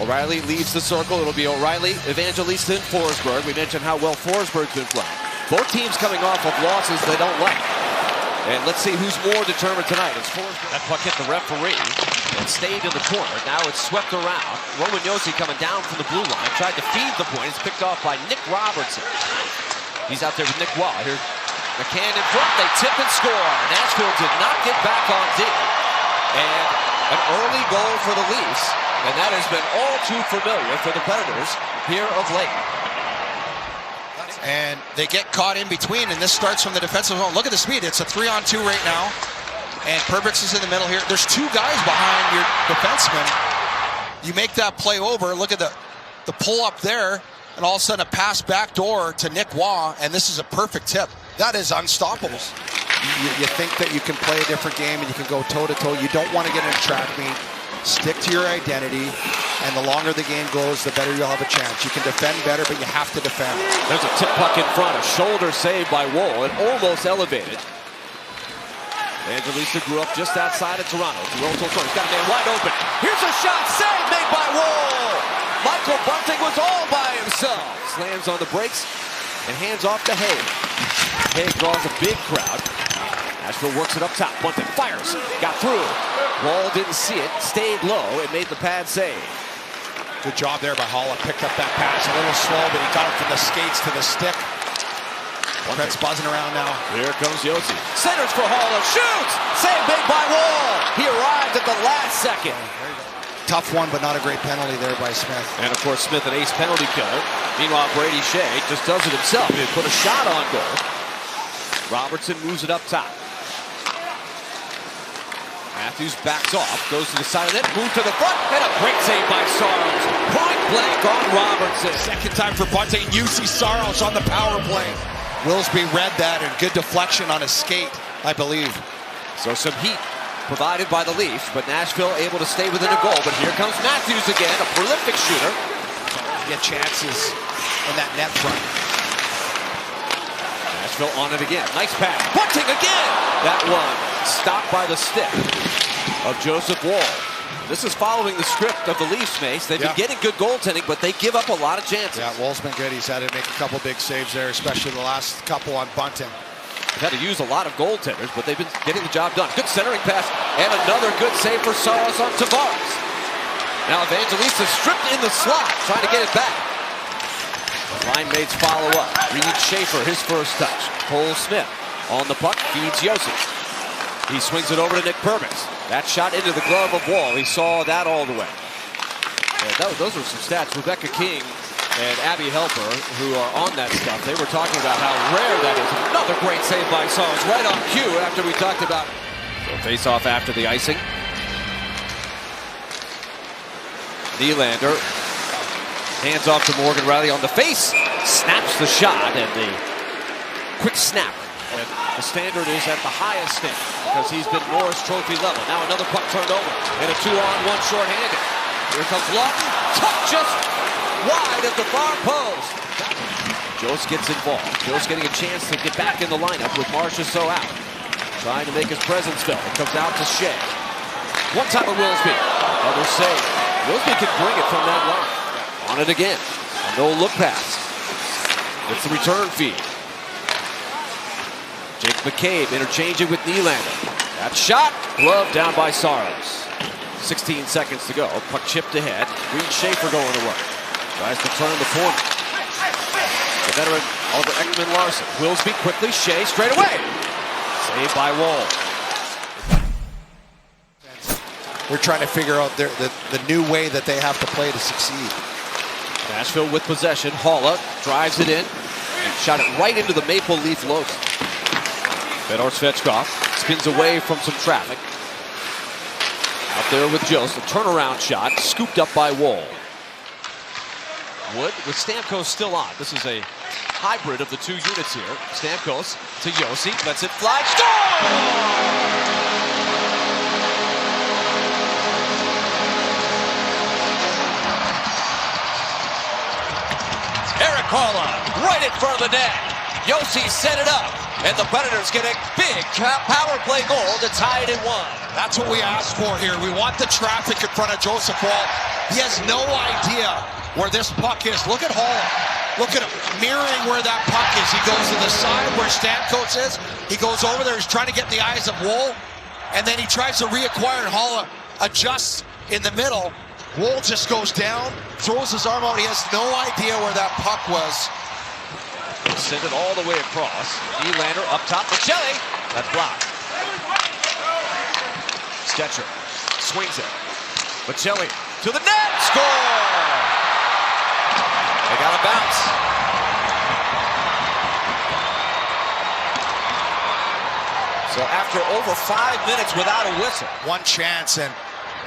O'Reilly leaves the circle. It'll be O'Reilly, Evangelista, and Forsberg. We mentioned how well Forsberg's been playing. Both teams coming off of losses they don't like. And let's see who's more determined tonight. It's Forsberg. That puck hit the referee and stayed in the corner. Now it's swept around. Roman Josi coming down from the blue line. Tried to feed the point. It's picked off by Nick Robertson. He's out there with Nick Waugh. Here, McCann in front. They tip and score. Nashville did not get back on D. And an early goal for the Leafs. And that has been all too familiar for the Predators here of late. And they get caught in between, and this starts from the defensive zone. Look at the speed. It's a 3-on-2 right now. And Perbix is in the middle here. There's two guys behind your defenseman. You make that play over. Look at the pull up there, and all of a sudden a pass back door to Nick Waugh, and this is a perfect tip. That is unstoppable. You think that you can play a different game and you can go toe-to-toe. You don't want to get in a track meet. Stick to your identity, and the longer the game goes, the better you'll have a chance. You can defend better, but you have to defend. There's a tip puck in front, a shoulder save by Woll, and almost elevated. Evangelista grew up just outside of Toronto. He's got a man wide open. Here's a shot, save made by Woll. Michael Bunting was all by himself. Slams on the brakes and hands off to Hague. Hague draws a big crowd. Nashville works it up top. Bunting fires, got through. Wall didn't see it, stayed low, and made the pad save. Good job there by Holla. Picked up that pass a little slow, but he got it from the skates to the stick. Brett's buzzing around now. Here comes Josi. Centers for Holla, shoots! Save made by Wall. He arrived at the last second. Tough one, but not a great penalty there by Smith. And of course, Smith, an ace penalty killer. Meanwhile, Brady Shea just does it himself. He put a shot on goal. Robertson moves it up top. Matthews backs off, goes to the side of it, move to the front, and a great save by Saros. Point blank on Robertson. Second time for Bunting, and you see Saros on the power play. Willsby read that, and good deflection on his skate, I believe. So some heat provided by the Leafs, but Nashville able to stay within a goal. But here comes Matthews again, a prolific shooter. Get chances in that net front. Nashville on it again. Nice pass. Bunting again! That one stopped by the stick of Joseph Woll. This is following the script of the Leafs, Mace. They've been getting good goaltending, but they give up a lot of chances. Yeah, Woll's been good. He's had to make a couple big saves there, especially the last couple on Bunting. They've had to use a lot of goaltenders, but they've been getting the job done. Good centering pass, and another good save for Saros on Tavares. Now Evangelista stripped in the slot, trying to get it back. Line mates follow up. Reed Schaefer, his first touch. Cole Smith on the puck, feeds Josi. He swings it over to Nick Perbix. That shot into the glove of Wall. He saw that all the way. Yeah, those are some stats. Rebecca King and Abby Helper, who are on that stuff, they were talking about how rare that is. Another great save by Saros, right on cue after we talked about it. So face off after the icing. Nylander hands off to Morgan Riley on the face, snaps the shot, and the quick snap. And the standard is at the highest standard because he's been Norris Trophy level. Now another puck turned over, and a 2-on-1 shorthanded. Here comes Lawton, tucked just wide at the far post. Jost gets involved. Jost getting a chance to get back in the lineup with Marchessault out. Trying to make his presence felt. It comes out to Shea. One time of Willsby. Another save. Willsby can bring it from that line. On it again. A no-look pass. It's the return feed. Jake McCabe interchanging with Nylander. That shot, glove down by Saros. 16 seconds to go. Puck chipped ahead. Reed Schaefer going to work. Tries to turn the corner. The veteran Oliver Ekman-Larsson. Willsby quickly. Shea straight away. Saved by Woll. They're trying to figure out the new way that they have to play to succeed. Nashville with possession. Holla drives it in and shot it right into the Maple Leaf logo. Fedor Svechkov spins away from some traffic. Out there with Jost, a turnaround shot, scooped up by Woll. Wood with Stamkos still on. This is a hybrid of the two units here. Stamkos to Josi, lets it fly, score! Erik Haula right in front of the net. Josi set it up, and the Predators get a big power play goal to tie it at 1. That's what we asked for here. We want the traffic in front of Joseph Woll. He has no idea where this puck is. Look at Hall. Look at him mirroring where that puck is. He goes to the side where Stamkos is. He goes over there. He's trying to get the eyes of Woll. And then he tries to reacquire, and Hall adjusts in the middle. Woll just goes down, throws his arm out. He has no idea where that puck was. Send it all the way across. Nylander up top. Bocelli. That's blocked. Stetcher swings it. Bocelli to the net. Score! They got a bounce. So after over 5 minutes without a whistle. One chance, and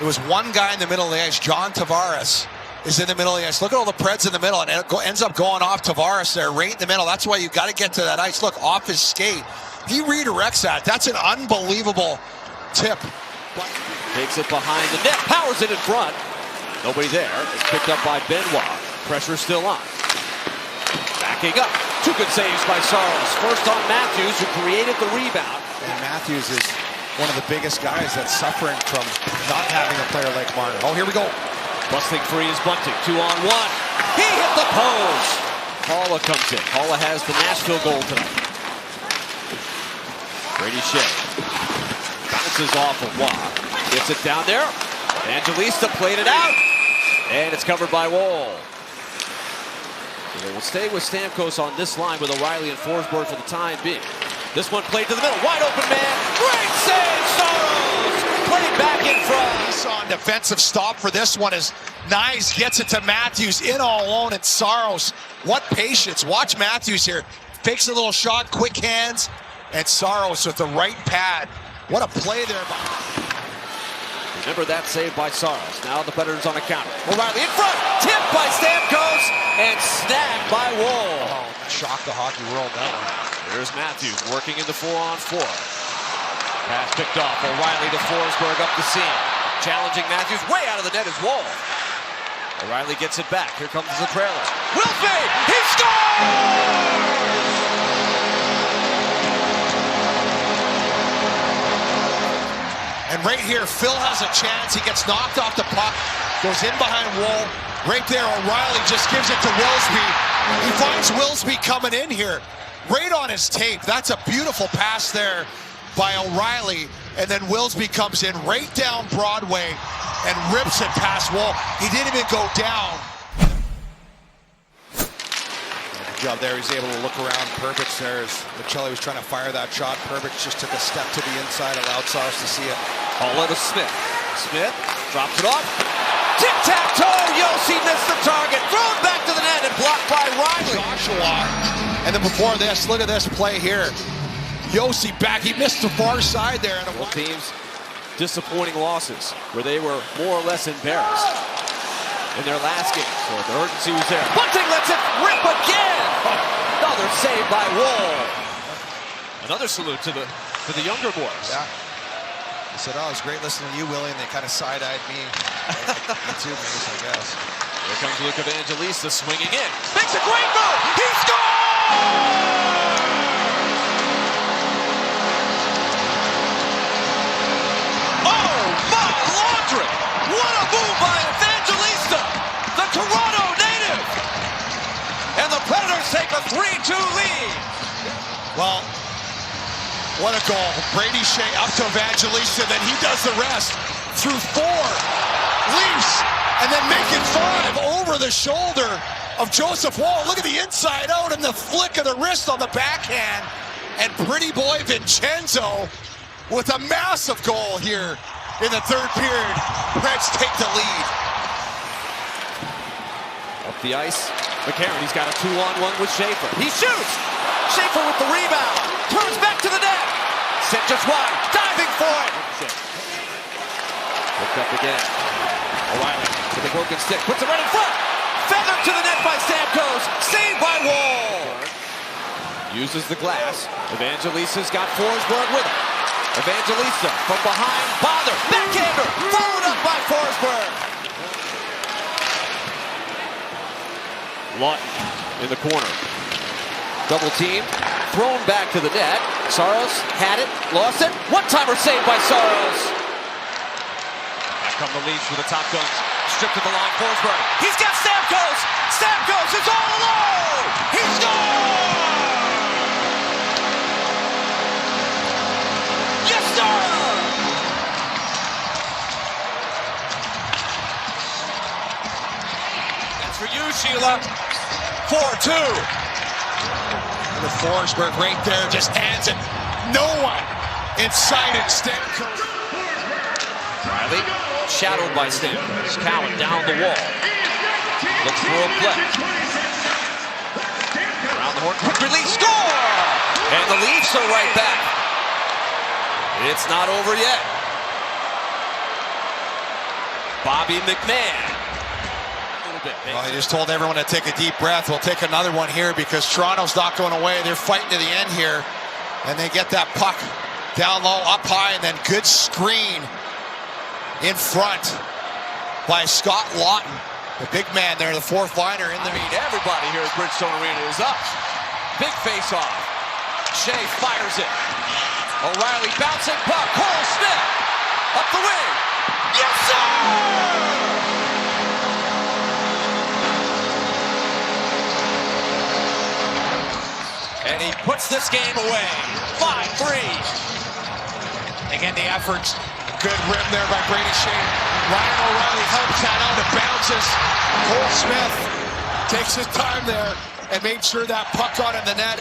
it was one guy in the middle of the ice. John Tavares is in the middle of the ice. Look at all the Preds in the middle, and it ends up going off Tavares there, right in the middle. That's why you got to get to that ice. Look, off his skate. He redirects that. That's an unbelievable tip. Takes it behind the net, powers it in front. Nobody there. It's picked up by Benoit. Pressure still on. Backing up. Two good saves by Saros. First on Matthews, who created the rebound. And Matthews is one of the biggest guys that's suffering from not having a player like Marner. Oh, here we go. Busting free is Bunting. 2-on-1. He hit the post. Haula comes in. Haula has the Nashville goal tonight. Brady Shea bounces off of Waugh. Gets it down there. Evangelista played it out. And it's covered by Woll. They will stay with Stamkos on this line with O'Reilly and Forsberg for the time being. This one played to the middle. Wide open man. Great save. Saros played back in front. He's on defensive stop for this one as Nyes gets it to Matthews in all alone, and Saros. What patience. Watch Matthews here. Fakes a little shot, quick hands, and Saros with the right pad. What a play there. Remember that save by Saros. Now the Predators on a counter. O'Reilly in front. Tipped by Stamkos and snagged by Woll. Oh, shock the hockey world, that one. There's Matthews working in the 4-on-4. Pass picked off. O'Reilly to Forsberg up the seam. Challenging Matthews way out of the net is Woll. O'Reilly gets it back. Here comes the trailer. Wilfie! He scores! And right here, Phil has a chance. He gets knocked off the puck. Goes in behind Woll. Right there, O'Reilly just gives it to Wilsby. He finds Wilsby coming in here. Right on his tape. That's a beautiful pass there by O'Reilly. And then Wilsby comes in right down Broadway and rips it past Woll. He didn't even go down. Good job there. He's able to look around. Perbix there as Bocelli was trying to fire that shot. Perbix just took a step to the inside, allowed Saros to see it. Haula to Smith. Smith drops it off. Tic-tac-toe. Josi missed the target. Thrown back to the net and blocked by Riley. Joshua. And then before this, look at this play here. Josi back. He missed the far side there. And both teams disappointing losses where they were more or less embarrassed in their last game. So the urgency was there. Bunting lets it rip again. Another save by Woll. Another salute to the younger boys. Yeah. He said, oh, it was great listening to you, Willie, and they kind of side-eyed me. Me too, I guess. Here comes Luke Evangelista swinging in. Makes a great move. He scores! Oh, my laundry! What a move by Evangelista, the Toronto native! And the Predators take a 3-2 lead. Well, what a goal. Brady Shea up to Evangelista, then he does the rest through 4. Leafs, and then making 5 over the shoulder of Joseph Woll. Look at the inside out and the flick of the wrist on the backhand. And pretty boy Vincenzo with a massive goal here in the third period. Preds take the lead. Up the ice, McCarron, he's got a 2-on-1 with Schaefer. He shoots! Schaefer with the rebound. Turns back to the net. Sent just wide. Diving for it. Picked up again. O'Reilly with the broken stick. Puts it right in front. Feathered to the net by Stamkos. Saved by Woll. Uses the glass. Evangelista's got Forsberg with him. Evangelista from behind. Bother. Backhander. Followed up by Forsberg. Lawton in the corner. Double team. Thrown back to the net. Saros had it. Lost it. One-timer saved by Saros. Back come the Leafs with the top guns. stripped to the line. Forsberg. He's got Stamkos. Stamkos is all alone. He scores! Yes, sir! That's for you, Sheila. 4-2. With Forsberg right there, just hands it. No one inside it. Stamkos. Riley, shadowed by Stamkos. Cowan down the wall. Looks for a play. Around the horn, quick release, score! And the Leafs are right back. It's not over yet. Bobby McMann. Well, he just told everyone to take a deep breath. We'll take another one here because Toronto's not going away. They're fighting to the end here. And they get that puck down low, up high, and then good screen in front by Scott Laughton. The big man there, the fourth liner in the mean, everybody here at Bridgestone Arena is up. Big face-off. Shea fires it. O'Reilly bouncing puck. Cole Smith up the wing. Yes, sir! And he puts this game away. 5-3. Again, the efforts. Good rim there by Brady Shea. Ryan O'Reilly helps that out. It bounces. Cole Smith takes his time there and made sure that puck got in the net.